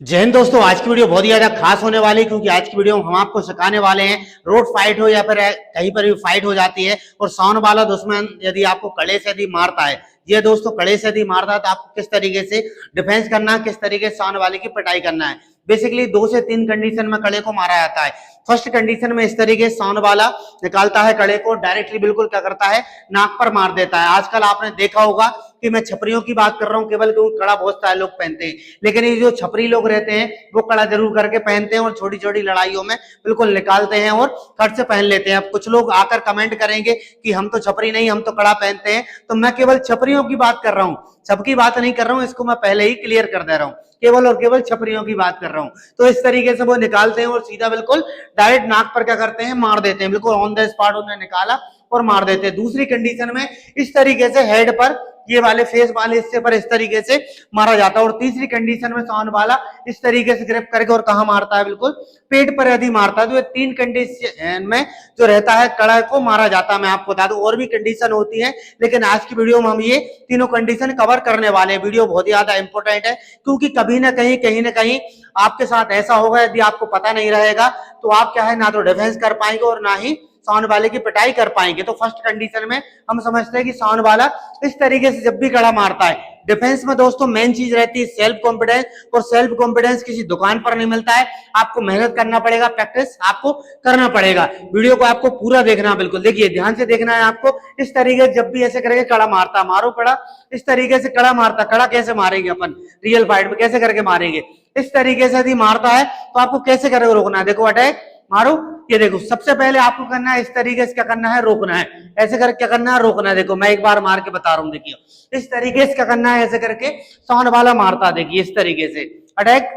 जय हिंद दोस्तों। आज की वीडियो बहुत ही ज्यादा खास होने वाली है क्योंकि आज की वीडियो में हम आपको सिखाने वाले हैं रोड फाइट हो या फिर कहीं पर भी फाइट हो जाती है और साउंड वाला दुश्मन यदि आपको कड़े से यदि मारता है, ये दोस्तों कड़े से यदि मारता है तो आपको किस तरीके से डिफेंस करना है, किस तरीके से साउंड वाले की पिटाई करना है। बेसिकली 2 से 3 कंडीशन में कड़े को मारा जाता है। फर्स्ट कंडीशन में इस तरीके से साउंड वाला निकालता है कड़े को, डायरेक्टली बिल्कुल क्या करता है, नाक पर मार देता है। आजकल आपने देखा होगा कि मैं छपरियों की बात कर रहा हूँ केवल, क्योंकि कड़ा बहुत सारे लोग पहनते हैं, लेकिन ये जो छपरी लोग रहते हैं वो कड़ा जरूर करके पहनते हैं और छोटी छोटी लड़ाइयों में बिल्कुल निकालते हैं और कट से पहन लेते हैं। अब कुछ लोग आकर कमेंट करेंगे कि हम तो छपरी नहीं, हम तो कड़ा पहनते हैं, तो मैं केवल छपरियों की बात कर रहा हूँ, सबकी बात नहीं कर रहा हूँ। इसको मैं पहले ही क्लियर कर दे रहा हूँ, केवल और केवल छपरियों की बात कर रहा हूँ। तो इस तरीके से वो निकालते हैं और सीधा बिल्कुल डायरेक्ट नाक पर क्या करते हैं, मार देते हैं। बिल्कुल ऑन द स्पॉट उन्होंने निकाला और मार देते हैं। दूसरी कंडीशन में इस तरीके से हेड पर, ये वाले फेस वाले हिस्से पर इस तरीके से मारा जाता है। और तीसरी कंडीशन में साउंड वाला इस तरीके से ग्रिप करके और कहां मारता है, बिल्कुल पेट पर यदि मारता है। तो ये 3 कंडीशन में जो रहता है कड़ा को मारा जाता है। मैं आपको बता दूं और भी कंडीशन होती है, लेकिन आज की वीडियो में हम ये तीनों कंडीशन कवर करने वाले हैं। वीडियो बहुत ही ज्यादा इंपॉर्टेंट है क्योंकि कभी ना कहीं आपके साथ ऐसा होगा, यदि आपको पता नहीं रहेगा तो आप क्या है, ना तो डिफेंस कर पाएंगे और ना ही साउंड वाले की पिटाई कर पाएंगे। तो फर्स्ट कंडीशन में हम समझते हैं कि साउंड वाला इस तरीके से जब भी कड़ा मारता है, डिफेंस में दोस्तों मेन चीज रहती है सेल्फ कॉन्फिडेंस, और सेल्फ कॉन्फिडेंस किसी दुकान पर नहीं मिलता है। आपको मेहनत करना पड़ेगा, प्रैक्टिस आपको करना पड़ेगा। वीडियो को आपको पूरा देखना, बिल्कुल देखिए, ध्यान से देखना है आपको। इस तरीके से जब भी ऐसे करेंगे कड़ा मारता, मारो कड़ा, इस तरीके से कड़ा मारता। कड़ा कैसे मारेंगे अपन रियल फाइट में, कैसे करके मारेंगे, इस तरीके से यदि मारता है तो आपको कैसे करके रोकना है। देखो अटैक मारो, ये देखो सबसे पहले आपको करना है इस तरीके से, क्या करना है, रोकना है। ऐसे करके क्या करना है, रोकना है। देखो मैं एक बार मार के बता रहा हूं, देखिए इस तरीके से क्या करना है, ऐसे करके साउंड वाला मारता, देखिए इस तरीके से अटैक।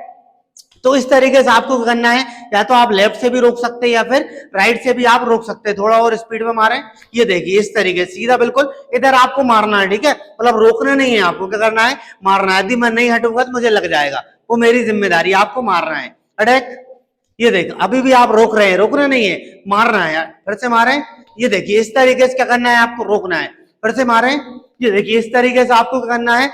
तो इस तरीके से आपको करना है, या तो आप लेफ्ट से भी रोक सकते हैं या फिर राइट से भी आप रोक सकते हैं। थोड़ा और स्पीड में मारें, ये देखिए इस तरीके से सीधा बिल्कुल इधर आपको मारना है, ठीक है। मतलब रोकना नहीं है, आपको क्या करना है, मारना है। यदि मैं नहीं हटूंगा तो मुझे लग जाएगा, वो मेरी जिम्मेदारी, आपको मारना है। अटैक, ये देखो अभी भी आप रोक रहे हैं, रोकना नहीं है, मारना है। फिर से मारें, ये देखिए इस तरीके से क्या करना है, आपको रोकना है। फिर से मारें, ये देखिए इस तरीके से आपको क्या करना है,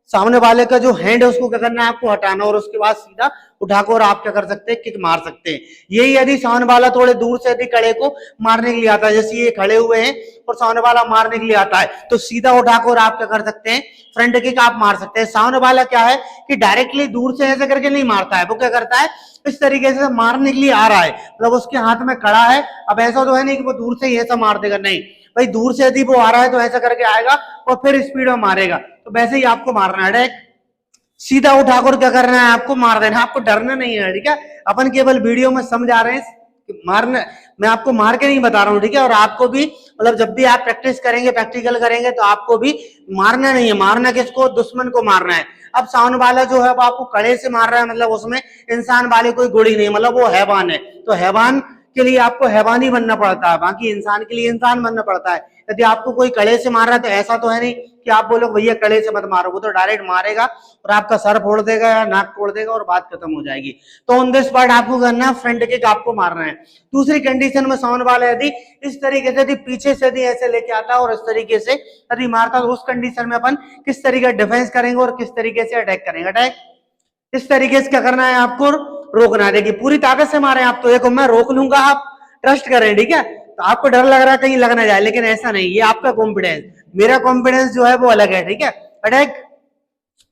सामने वाले का जो हैंड है उसको क्या करना है, आपको हटाना, और उसके बाद सीधा उठाकर आप क्या कर सकते हैं, किक मार सकते हैं। यही यदि सामने वाला थोड़े दूर से यदि कड़े को मारने के लिए आता है, जैसे ये खड़े हुए हैं और सामने वाला मारने के लिए आता है, तो सीधा उठाकर आप क्या कर सकते हैं, फ्रंट किक आप मार सकते हैं। सामने वाला क्या है कि डायरेक्टली दूर से ऐसे करके नहीं मारता है, वो क्या करता है, इस तरीके से मारने के लिए आ रहा है, मतलब उसके हाथ में कड़ा है। अब ऐसा तो है नहीं कि वो दूर से ही ऐसा मार देगा, नहीं भाई, दूर से यदि वो आ रहा है तो ऐसा करके आएगा और फिर स्पीड में मारेगा। तो वैसे ही आपको मारना है, सीधा उठाकर क्या करना है, आपको मार देना। आपको डरना नहीं है, ठीक है। अपन केवल वीडियो में समझा रहे हैं, मारना मैं आपको मार के नहीं बता रहा हूँ, ठीक है। और आपको भी मतलब जब भी आप प्रैक्टिस करेंगे, प्रैक्टिकल करेंगे, तो आपको भी मारना नहीं है। मारना किसको, दुश्मन को मारना है। अब साउंड वाला जो है वो आपको कड़े से मार रहा है, मतलब उसमें इंसान वाले कोई गोली नहीं, मतलब वो हैवान है। तो हैवान के लिए आपको हैवान ही बनना पड़ता है, बाकी इंसान के लिए इंसान बनना पड़ता है। यदि आपको कोई कड़े से मार रहा है तो ऐसा तो है नहीं कि आप बोलो भैया कड़े से मत मारो, वो तो डायरेक्ट मारेगा और आपका सर फोड़ देगा या नाक तोड़ देगा और बात खत्म हो जाएगी। तो ऑन दिस पार्ट आपको करना है, फ्रंट किक आपको मारना है। दूसरी कंडीशन में साउंड वाला यदि इस तरीके से यदि पीछे से यदि ऐसे लेके आता है और इस तरीके से यदि मारता, तो उस कंडीशन में अपन किस तरीके डिफेंस करेंगे और किस तरीके से अटैक करेंगे। अटैक इस तरीके से क्या करना है, आपको रोकना है। देखिए पूरी ताकत से मारे आप, तो देखो मैं रोक लूंगा, आप ट्रस्ट करें, ठीक है। तो आपको डर लग रहा है कहीं लग ना जाए, लेकिन ऐसा नहीं, ये आपका कॉन्फिडेंस, मेरा कॉन्फिडेंस जो है वो अलग है, ठीक है। अटैक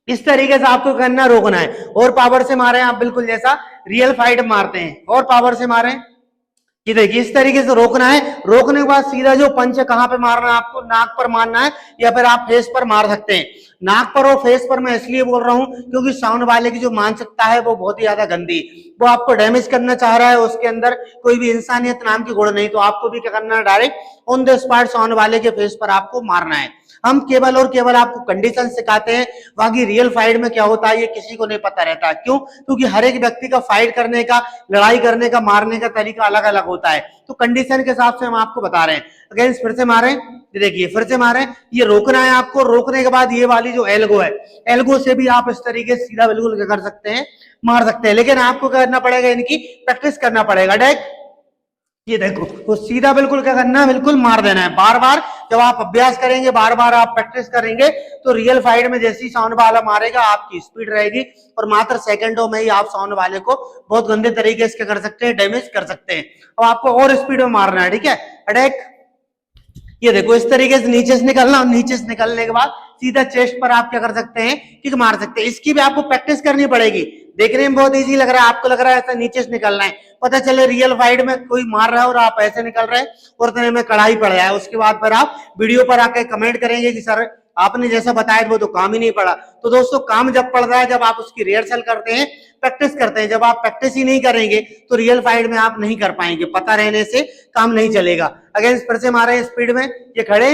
इस तरीके से आपको करना, रोकना है। और पावर से मारे आप, बिल्कुल जैसा रियल फाइट मारते हैं, और पावर से मारे, ये देखिए इस तरीके से रोकना है। रोकने के बाद सीधा जो पंच है कहां पे मारना है, आपको नाक पर मारना है या फिर आप फेस पर मार सकते हैं। नाक पर और फेस पर मैं इसलिए बोल रहा हूं क्योंकि साउंड वाले की जो मानसिकता है वो बहुत ही ज्यादा गंदी, वो आपको डैमेज करना चाह रहा है, उसके अंदर कोई भी इंसानियत नाम की गुण नहीं। तो आपको भी क्या करना है, direct on the spot sound वाले के फेस पर आपको मारना है। हम केवल और केवल आपको कंडीशन सिखाते हैं, बाकी रियल फाइट में क्या होता है ये किसी को नहीं पता रहता। क्यों? क्योंकि हर एक व्यक्ति का फाइट करने का, लड़ाई करने का, मारने का तरीका अलग अलग होता है। तो कंडीशन के हिसाब से हम आपको बता रहे हैं। अगेंस्ट फिर से मारें, देखिए फिर से मारें, ये रोकना है आपको। रोकने के बाद ये वाली जो एल्गो है, एल्गो से भी आप इस तरीके से सीधा बिल्कुल क्या कर सकते हैं, मार सकते हैं। लेकिन आपको करना पड़ेगा, इनकी प्रैक्टिस करना पड़ेगा। डायरेक्ट ये देखो, तो सीधा बिल्कुल क्या करना है, बिल्कुल मार देना है, बार बार जब आप अभ्यास करेंगे, बार बार आप प्रैक्टिस करेंगे, तो रियल फाइट में जैसी साउंड वाला मारेगा आपकी स्पीड रहेगी और मात्र सेकंडों में ही आप साउंड वाले को बहुत गंदे तरीके से कर सकते हैं, डैमेज कर सकते हैं। अब आपको और स्पीड में मारना है, ठीक है। अटैक, ये देखो इस तरीके से नीचे से निकलना, और नीचे से निकलने के बाद सीधा चेस्ट पर आप क्या कर सकते हैं, किक मार सकते हैं। इसकी भी आपको प्रैक्टिस करनी पड़ेगी। देखने में बहुत इजी लग रहा है, आपको लग रहा है ऐसा नीचे से निकलना है, पता चले रियल फाइट में कोई मार रहा है और आप ऐसे निकल रहे हैं और इतने में कढ़ाई पड़ जाए। उसके बाद फिर आप वीडियो पर आके कमेंट करेंगे कि सर आपने जैसा बताया वो तो काम ही नहीं पड़ा। तो दोस्तों काम जब पड़ रहा है, जब आप उसकी रिहर्सल करते हैं, प्रैक्टिस करते हैं। जब आप प्रैक्टिस ही नहीं करेंगे तो रियल फाइट में आप नहीं कर पाएंगे, पता रहने से काम नहीं चलेगा। अगेंस्ट फिर से मारे स्पीड में, ये खड़े,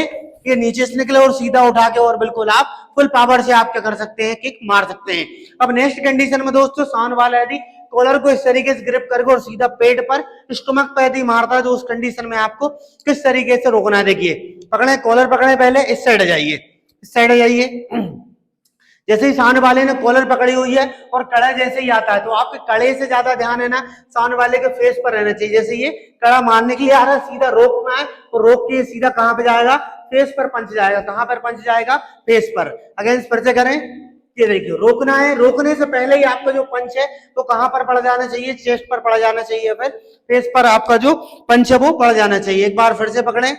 ये नीचे से निकले और सीधा उठा के और बिल्कुल आप फुल पावर से आप क्या कर सकते हैं, किक मार सकते हैं। अब नेक्स्ट कंडीशन में दोस्तों साउंड वाला यदि कॉलर को इस तरीके से ग्रिप करके और सीधा पेट पर, स्टमक पर यदि मारता है, तो उस कंडीशन में आपको किस तरीके से रोकना है। देखिए पकड़े, कॉलर पकड़े, पहले इस साइड जाइए, इस साइड जाइए। जैसे ही साउंड वाले ने कॉलर पकड़ी हुई है और कड़ा जैसे ही आता है, तो आपके कड़े से ज्यादा ध्यान है ना साउंड वाले के फेस पर रहना चाहिए। जैसे ये कड़ा मारने के लिए आ रहा है, सीधा रोकना है, तो रोक के सीधा कहां पे जाएगा, फेस पर पंच जाएगा। कहां पर पंच जाएगा, फेस पर। अगेंस्ट फिर से करें, ये देखिए रोकना है, रोकने से पहले ही आपका जो पंच है तो कहां पर पड़ जाना चाहिए, चेस्ट पर पड़ जाना चाहिए, फिर फेस पर आपका जो पंच है वो पड़ जाना चाहिए। एक बार फिर से पकड़े,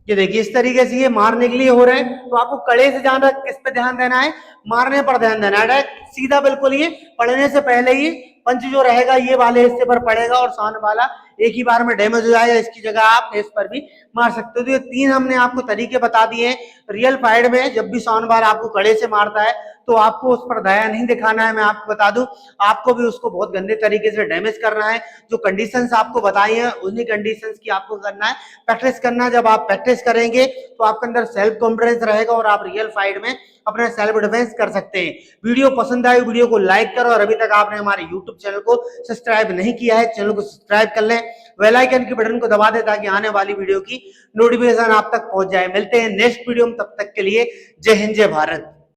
ये देखिए इस तरीके से ये मारने के लिए हो रहे हैं, तो आपको कड़े से ज्यादा किस पे ध्यान देना है, मारने पर ध्यान देना है। डायरेक्ट सीधा बिल्कुल ये पड़ने से पहले ही पंच जो रहेगा ये वाले हिस्से पर पड़ेगा और साउंड वाला एक ही बार में डैमेज हो जाएगा। इसकी जगह आप फेस पर भी मार सकते हो। तो ये तीन हमने आपको तरीके बता दिए हैं। रियल फाइट में जब भी साउंड वाला आपको कड़े से मारता है तो आपको उस पर दया नहीं दिखाना है। मैं आपको बता दूं, आपको भी उसको बहुत गंदे तरीके से डैमेज करना है। जो कंडीशंस आपको बताई हैं उन्हीं कंडीशंस की आपको करना है, प्रैक्टिस करना है। जब आप प्रैक्टिस करेंगे तो आपके अंदर सेल्फ कॉन्फिडेंस रहेगा और आप रियल फाइट में अपना सेल्फ डिफेंस कर सकते हैं। वीडियो पसंद आए, वीडियो को लाइक करो, और अभी तक आपने हमारे यूट्यूब चैनल को सब्सक्राइब नहीं किया है, चैनल को सब्सक्राइब कर लें, बेल आइकन के बटन को दबा दें ताकि आने वाली वीडियो की नोटिफिकेशन आप तक पहुंच जाए। मिलते हैं नेक्स्ट वीडियो में, तब तक के लिए जय हिंद, जय भारत।